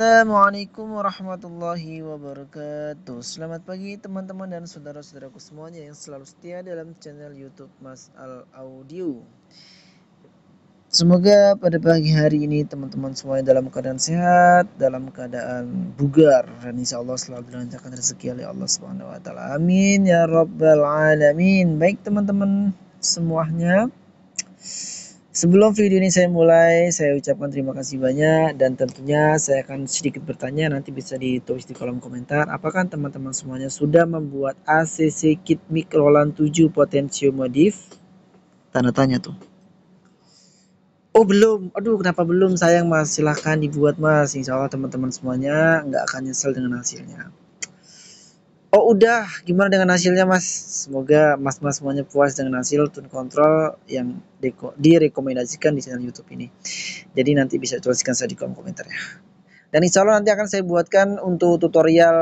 Assalamualaikum warahmatullahi wabarakatuh. Selamat pagi teman-teman dan saudara-saudaraku semuanya yang selalu setia dalam channel YouTube Mas Al Audio. Semoga pada pagi hari ini teman-teman semuanya dalam keadaan sehat, dalam keadaan bugar, dan insya Allah selalu dilancarkan rezeki oleh Allah Subhanahu wa taala. Amin ya rabbal alamin. Baik teman-teman semuanya, sebelum video ini saya mulai, saya ucapkan terima kasih banyak dan tentunya saya akan sedikit bertanya, nanti bisa ditulis di kolom komentar. Apakah teman-teman semuanya sudah membuat ACC Kit Mic Roland 7 Potensio Modif? Tanda tanya tuh. Oh belum, aduh kenapa belum, sayang mas, silahkan dibuat mas, insya Allah teman-teman semuanya nggak akan nyesel dengan hasilnya. Oh udah, gimana dengan hasilnya mas? Semoga mas-mas semuanya puas dengan hasil tune control yang direkomendasikan di channel YouTube ini. Jadi nanti bisa tuliskan saya di kolom komentar ya. Dan insya Allah nanti akan saya buatkan untuk tutorial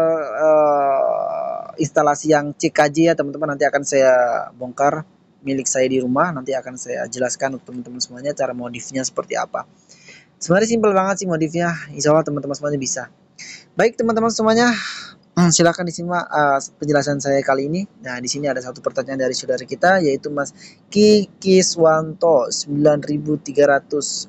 instalasi yang CKJ ya teman-teman. Nanti akan saya bongkar milik saya di rumah. Nanti akan saya jelaskan untuk teman-teman semuanya cara modifnya seperti apa. Sebenarnya simpel banget sih modifnya. Insya Allah teman-teman semuanya bisa. Baik teman-teman semuanya, silakan disimak penjelasan saya kali ini. Nah, di sini ada satu pertanyaan dari saudara kita yaitu Mas Kikiswanto 9300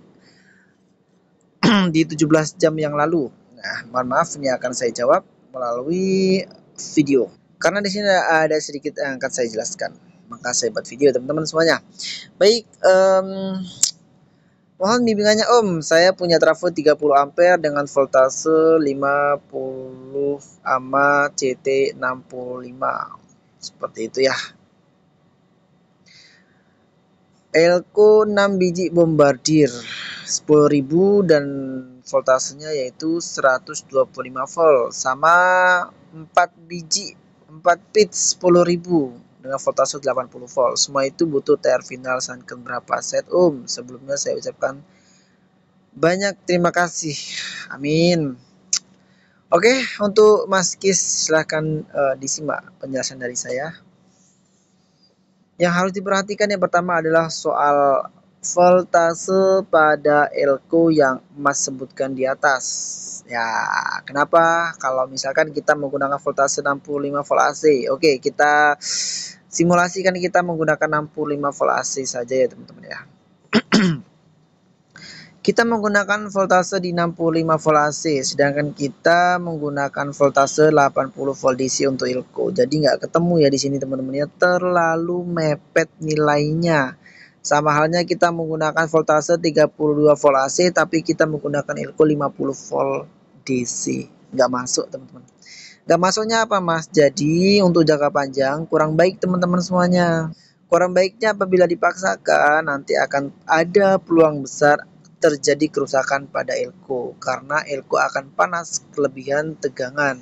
di 17 jam yang lalu. Nah, mohon maaf ini akan saya jawab melalui video. Karena di sini ada sedikit yang akan saya jelaskan. Maka saya buat video teman-teman semuanya. Baik, mohon bimbingannya Om. Saya punya trafo 30 ampere dengan voltase 50 ama CT 65. Seperti itu ya. Elko 6 biji bombardir 10.000 dan voltasenya yaitu 125 volt sama 4 biji 4 pitch 10.000 dengan voltase 80 volt. Semua itu butuh TR final Sunken berapa set Om? Sebelumnya saya ucapkan banyak terima kasih. Amin. Oke, untuk Mas Kis silahkan disimak penjelasan dari saya. Yang harus diperhatikan yang pertama adalah soal voltase pada elko yang Mas sebutkan di atas. Ya, kenapa? Kalau misalkan kita menggunakan voltase 65 volt AC. Oke, kita simulasikan kita menggunakan 65 volt AC saja ya teman-teman ya. Kita menggunakan voltase di 65 volt AC, sedangkan kita menggunakan voltase 80 volt DC untuk elko. Jadi nggak ketemu ya di sini teman-teman ya, terlalu mepet nilainya. Sama halnya kita menggunakan voltase 32 volt AC, tapi kita menggunakan elko 50 volt DC. Nggak masuk teman-teman. Nggak masuknya apa mas? Jadi untuk jangka panjang kurang baik teman-teman semuanya. Kurang baiknya apabila dipaksakan nanti akan ada peluang besar terjadi kerusakan pada elko karena elko akan panas kelebihan tegangan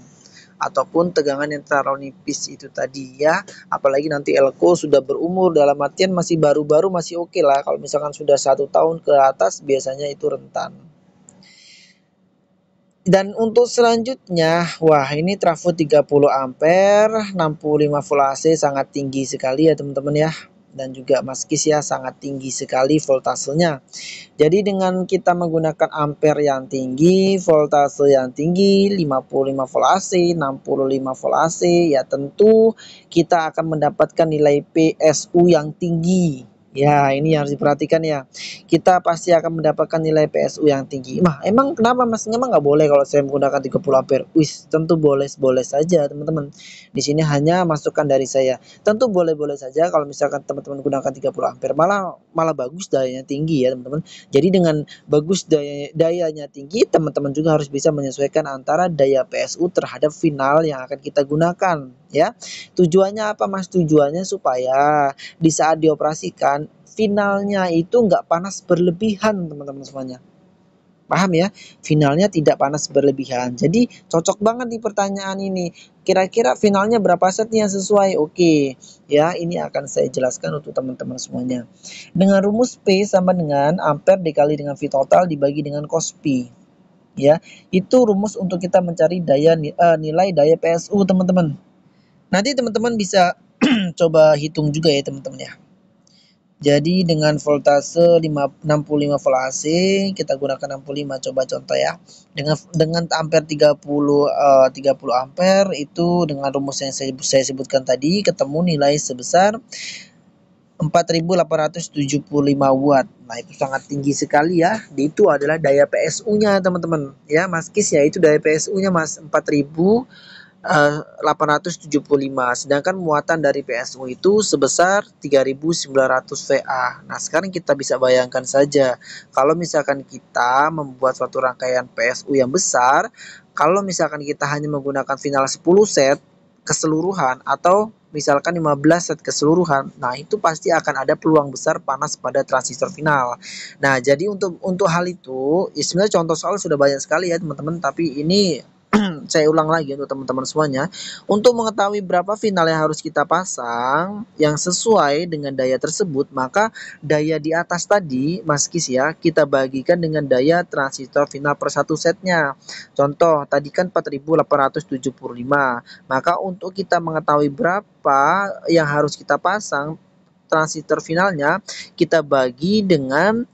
ataupun tegangan yang terlalu nipis itu tadi ya. Apalagi nanti elko sudah berumur, dalam artian masih baru-baru masih oke lah. Kalau misalkan sudah 1 tahun ke atas biasanya itu rentan. Dan untuk selanjutnya, wah ini trafo 30 ampere 65 volt AC sangat tinggi sekali ya teman-teman ya. Dan juga Mas Kis ya sangat tinggi sekali voltasenya. Jadi dengan kita menggunakan ampere yang tinggi, voltase yang tinggi, 55 volt AC, 65 volt AC, ya tentu kita akan mendapatkan nilai PSU yang tinggi. Ya, ini harus diperhatikan ya. Kita pasti akan mendapatkan nilai PSU yang tinggi. Mah, emang kenapa Mas? Emang nggak boleh kalau saya menggunakan 30 ampere? Wis, tentu boleh-boleh saja, teman-teman. Di sini hanya masukan dari saya. Tentu boleh-boleh saja kalau misalkan teman-teman gunakan 30 ampere. Malah bagus dayanya tinggi ya, teman-teman. Jadi dengan bagus dayanya tinggi, teman-teman juga harus bisa menyesuaikan antara daya PSU terhadap final yang akan kita gunakan ya. Tujuannya apa Mas? Tujuannya supaya di saat dioperasikan finalnya itu nggak panas berlebihan teman-teman semuanya. Paham ya? Finalnya tidak panas berlebihan. Jadi cocok banget di pertanyaan ini. Kira-kira finalnya berapa set yang sesuai? Oke, ya ini akan saya jelaskan untuk teman-teman semuanya. Dengan rumus P sama dengan ampere dikali dengan V total dibagi dengan cos P. Ya, itu rumus untuk kita mencari nilai daya PSU teman-teman. Nanti teman-teman bisa coba hitung juga ya teman-teman ya. Jadi dengan voltase 65 volt AC, kita gunakan 65, coba contoh ya. Dengan ampere 30 ampere itu dengan rumus yang saya sebutkan tadi ketemu nilai sebesar 4.875 watt. Nah, itu sangat tinggi sekali ya. Itu adalah daya PSU-nya, teman-teman. Ya, Mas Kis ya, itu daya PSU-nya Mas 4.875. Sedangkan muatan dari PSU itu sebesar 3.900 VA. Nah, sekarang kita bisa bayangkan saja kalau misalkan kita membuat suatu rangkaian PSU yang besar, kalau misalkan kita hanya menggunakan final 10 set keseluruhan atau misalkan 15 set keseluruhan, nah itu pasti akan ada peluang besar panas pada transistor final. Nah, jadi untuk hal itu, ya sebenarnya contoh soal sudah banyak sekali ya teman-teman, tapi ini saya ulang lagi untuk teman-teman semuanya. Untuk mengetahui berapa final yang harus kita pasang yang sesuai dengan daya tersebut, maka daya di atas tadi, Mas Kis ya, kita bagikan dengan daya transistor final per satu setnya. Contoh, tadi kan 4.875. Maka untuk kita mengetahui berapa yang harus kita pasang transistor finalnya, kita bagi dengan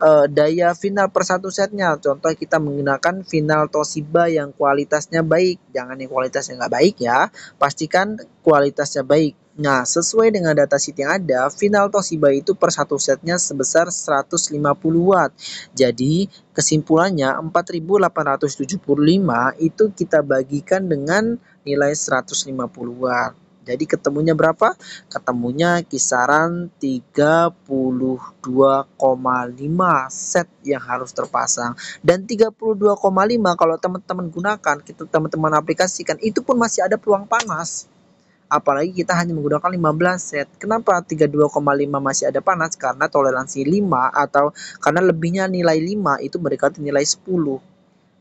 daya final per satu setnya. Contoh kita menggunakan final Toshiba yang kualitasnya baik, jangan yang kualitasnya nggak baik ya, pastikan kualitasnya baik. Nah, sesuai dengan datasheet yang ada, final Toshiba itu per satu setnya sebesar 150 watt. Jadi, kesimpulannya 4.875 itu kita bagikan dengan nilai 150 watt. Jadi ketemunya berapa? Ketemunya kisaran 32,5 set yang harus terpasang. Dan 32,5 kalau teman-teman gunakan, kita teman-teman aplikasikan, itu pun masih ada peluang panas. Apalagi kita hanya menggunakan 15 set. Kenapa 32,5 masih ada panas? Karena toleransi 5 atau karena lebihnya nilai 5 itu mendekati nilai 10.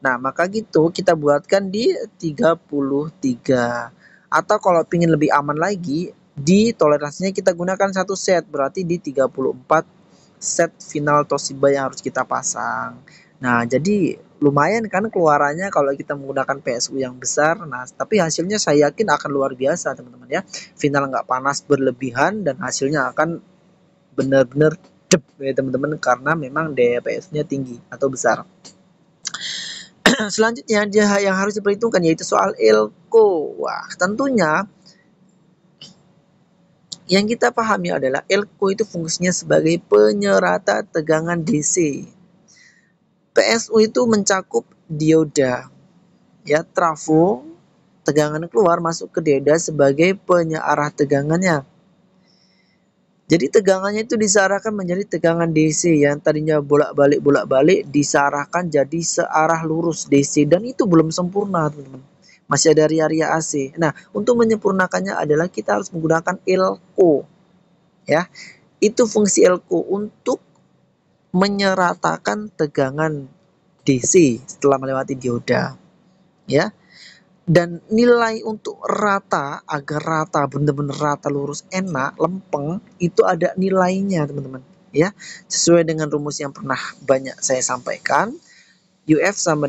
Nah, maka gitu kita buatkan di 33. Atau kalau ingin lebih aman lagi, di toleransinya kita gunakan satu set, berarti di 34 set final Toshiba yang harus kita pasang. Nah, jadi lumayan kan keluarannya kalau kita menggunakan PSU yang besar. Nah, tapi hasilnya saya yakin akan luar biasa, teman-teman ya. Final nggak panas berlebihan dan hasilnya akan benar-benar cep ya teman-teman, karena memang daya PSU-nya tinggi atau besar. Selanjutnya yang harus diperhitungkan yaitu soal elko. Wah, tentunya yang kita pahami adalah elko itu fungsinya sebagai penyerata tegangan DC. PSU itu mencakup dioda, ya, trafo, tegangan keluar masuk ke dioda sebagai penyearah tegangannya. Jadi tegangannya itu disarahkan menjadi tegangan DC yang tadinya bolak-balik disarahkan jadi searah lurus DC, dan itu belum sempurna, teman-teman. Masih ada ria-ria AC. Nah, untuk menyempurnakannya adalah kita harus menggunakan elko. Ya. Itu fungsi elko untuk menyeratakan tegangan DC setelah melewati dioda. Ya. Dan nilai untuk rata, agar rata, benar-benar rata, lurus, enak, lempeng, itu ada nilainya teman-teman ya, sesuai dengan rumus yang pernah banyak saya sampaikan. UF sama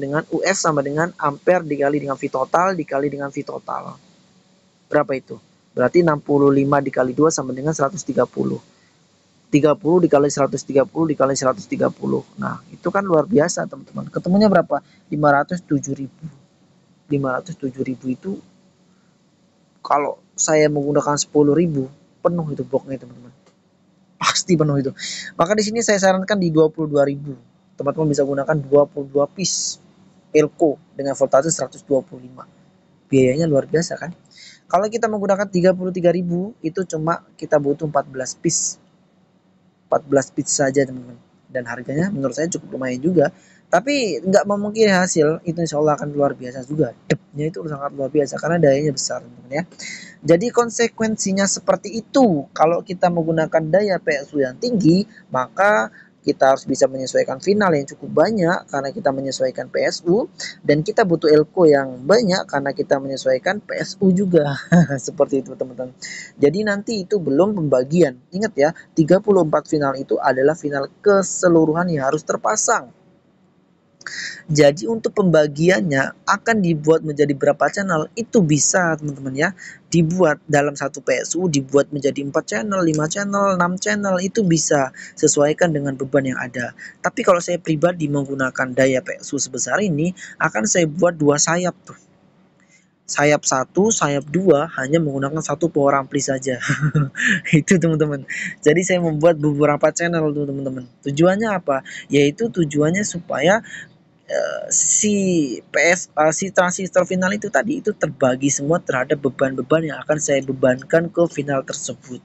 dengan ampere dikali dengan V total dikali dengan V total. Berapa itu? Berarti 65 dikali 2 sama dengan 130. 30 dikali 130 dikali 130. Nah, itu kan luar biasa teman-teman. Ketemunya berapa? 507.000. 507.000 itu kalau saya menggunakan 10.000 penuh itu bloknya teman-teman, pasti penuh itu. Maka di sini saya sarankan di 22.000 teman-teman bisa gunakan 22 piece elko dengan voltase 125. Biayanya luar biasa kan. Kalau kita menggunakan 33.000 itu cuma kita butuh 14 piece saja teman-teman, dan harganya menurut saya cukup lumayan juga. Tapi nggak memungkiri hasil itu insya Allah akan luar biasa juga. Depnya itu sangat luar biasa karena dayanya besar teman-teman ya. Jadi konsekuensinya seperti itu. Kalau kita menggunakan daya PSU yang tinggi, maka kita harus bisa menyesuaikan final yang cukup banyak karena kita menyesuaikan PSU, dan kita butuh elko yang banyak karena kita menyesuaikan PSU juga. Seperti itu teman-teman. Jadi nanti itu belum pembagian. Ingat ya, 34 final itu adalah final keseluruhan yang harus terpasang. Jadi untuk pembagiannya akan dibuat menjadi berapa channel itu bisa teman-teman ya. Dibuat dalam satu PSU dibuat menjadi 4 channel, 5 channel, 6 channel itu bisa sesuaikan dengan beban yang ada. Tapi kalau saya pribadi menggunakan daya PSU sebesar ini akan saya buat 2 sayap tuh. Sayap 1, sayap 2 hanya menggunakan satu power ampli saja. Itu teman-teman. Jadi saya membuat beberapa channel tuh teman-teman. Tujuannya apa? Yaitu tujuannya supaya si si transistor final itu tadi itu terbagi semua terhadap beban-beban yang akan saya bebankan ke final tersebut.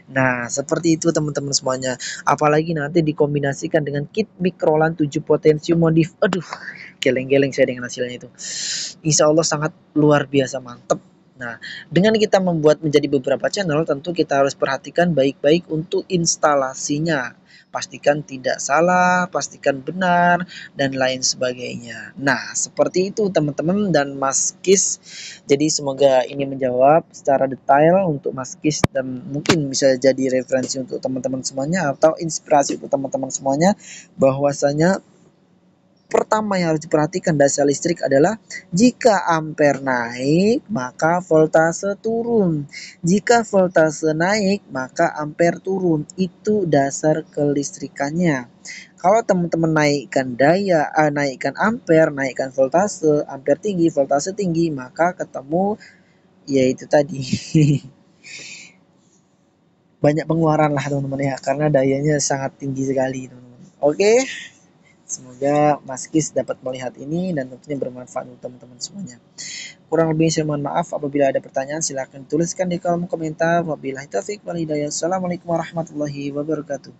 Nah, seperti itu teman-teman semuanya. Apalagi nanti dikombinasikan dengan kit mikrolan 7 potensium modif. Aduh, geleng-geleng saya dengan hasilnya itu. Insya Allah sangat luar biasa mantap. Nah, dengan kita membuat menjadi beberapa channel, tentu kita harus perhatikan baik-baik untuk instalasinya. Pastikan tidak salah, pastikan benar, dan lain sebagainya. Nah, seperti itu teman-teman dan Mas Kis. Jadi semoga ini menjawab secara detail untuk Mas Kis dan mungkin bisa jadi referensi untuk teman-teman semuanya atau inspirasi untuk teman-teman semuanya bahwasanya pertama yang harus diperhatikan dasar listrik adalah jika ampere naik maka voltase turun. Jika voltase naik maka ampere turun. Itu dasar kelistrikannya. Kalau teman-teman naikkan daya, naikkan ampere, naikkan voltase, ampere tinggi, voltase tinggi, maka ketemu yaitu tadi banyak pengeluaran lah teman-teman ya karena dayanya sangat tinggi sekali teman-teman. Oke. Semoga Mas Kis dapat melihat ini dan tentunya bermanfaat untuk teman-teman semuanya. Kurang lebih saya mohon maaf apabila ada pertanyaan silahkan tuliskan di kolom komentar. Wabillahi taufiq wal hidayah. Assalamualaikum warahmatullahi wabarakatuh.